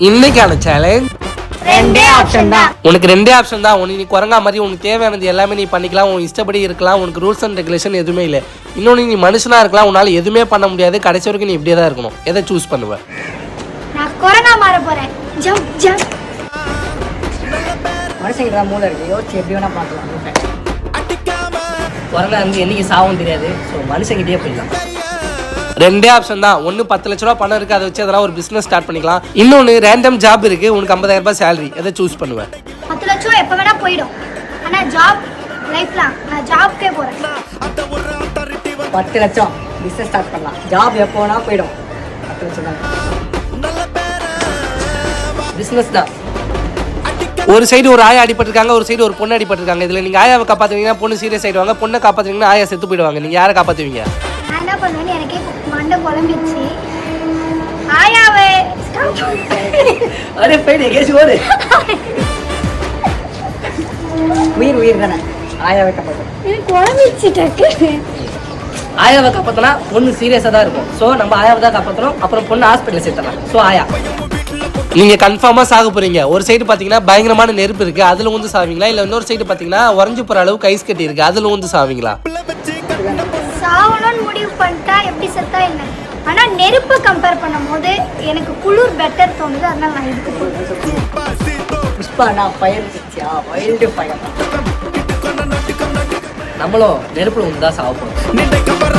இன்னைக்கான சேலஞ்ச் ரெண்டே ஆப்ஷன் தான். உனக்கு ரெண்டே ஆப்ஷன் தான். நீ குரங்கா மாதிரி உனக்கு தேவையானது எல்லாமே நீ பண்ணிக்கலாம், உன் இஷ்டப்படி இருக்கலாம், உனக்கு ரூல்ஸ் அண்ட் ரெகுலேஷன் எதுவுமே இல்லை. இன்னொன்று நீ மனுஷனா இருக்கலாம், உன்னால எதுவுமே பண்ண முடியாது, கடைசி வரைக்கும் நீ இப்படியே தான் இருக்கணும். எதை சூஸ் பண்ணுவ? நான் குரங்கா மாற போறேன். Jump jump. மனுஷங்கிட்ட தான் மூளை இருக்கு, யோசிச்சு எப்படி வேணா பார்க்கலாம். குரங்கா வந்து என்னைக்கு சாவும் தெரியாது. ஸோ மனுஷங்கிட்டே போயிடலாம். ரெண்டே ஆப்ஷன் தான். ஒன்று 10 லட்ச ரூபா பணம் இருக்குது, அதை வச்சு அதெல்லாம் ஒரு பிஸ்னஸ் ஸ்டார்ட் பண்ணிக்கலாம். இன்னொன்று ரேண்டம் ஜாப் இருக்குது, உனக்கு 50,000 ரூபாய் சேலரி. எதை சூஸ் பண்ணுவேன்? 10 லட்சம் எப்போ வேணா போயிடும். ஆனால் ஜாப் லைஃப் லாங். நான் ஜாப்க்கே போகிறேன். 10 லட்சம் பிஸ்னஸ் ஸ்டார்ட் பண்ணலாம், ஜாப் எப்போ வேணா போயிடும். 10 லட்சம் தான் பிஸ்னஸ் தான். ஒரு சைடு ஒரு ஆயா அடிபட்டிருக்காங்க, ஒரு சைடு ஒரு பொண்ணு அடிபட்டிருக்காங்க. இதில் நீங்கள் ஆயாவை காப்பாற்றுவீங்கன்னா பொண்ணு சீரியஸ் ஆகிடுவாங்க, பொண்ணை காப்பாற்றுவீங்கன்னா ஆயா செத்து போயிடுவாங்க. நீங்கள் யாரை காப்பாற்றுவீங்க? நான் என்ன பண்ணுவேன்னு எனக்கே மண்டை குழம்பிடுச்சு. ஆயாவே அரே போயிடு, எங்கேயாச்சும் ஓடு. உயிர் தானே, ஆயாவை காப்பாற்றும். எனக்கு குழம்பிடுச்சு டக்கு. ஆயாவை காப்பாற்றினா பொண்ணு சீரியஸாக தான் இருக்கும். ஸோ நம்ம ஆயாவை தான் காப்பாற்றணும். அப்புறம் பொண்ணு ஹாஸ்பிட்டலில் சேர்த்தலாம். ஸோ ஆயா நீங்கள் கன்ஃபார்மாக சாக போகிறீங்க. ஒரு சைடு பார்த்தீங்கன்னா பயங்கரமான நெருப்பு இருக்குது, அதில் வந்து சாவீங்களா? இல்லை இன்னொரு சைடு பார்த்தீங்கன்னா உறைஞ்சு போகிற அளவுக்கு ஐஸ் கட்டி இருக்குது, அதில் வந்து சாவீங்களா? சாவணும்னு முடிவு பண்ணிட்டா எப்படி செத்தா என்ன? ஆனால் நெருப்பு கம்பேர் பண்ணும்போது எனக்கு குளிர் பெட்டர் தோணுது. அதனால நான் இதுக்கு போகிறேன். புஷ்பா நான் ஃபயர் பிடிச்சியா, வைல்டு ஃபயர். நம்மளும் நெருப்புல வந்து தான் சாவ போகிறோம்.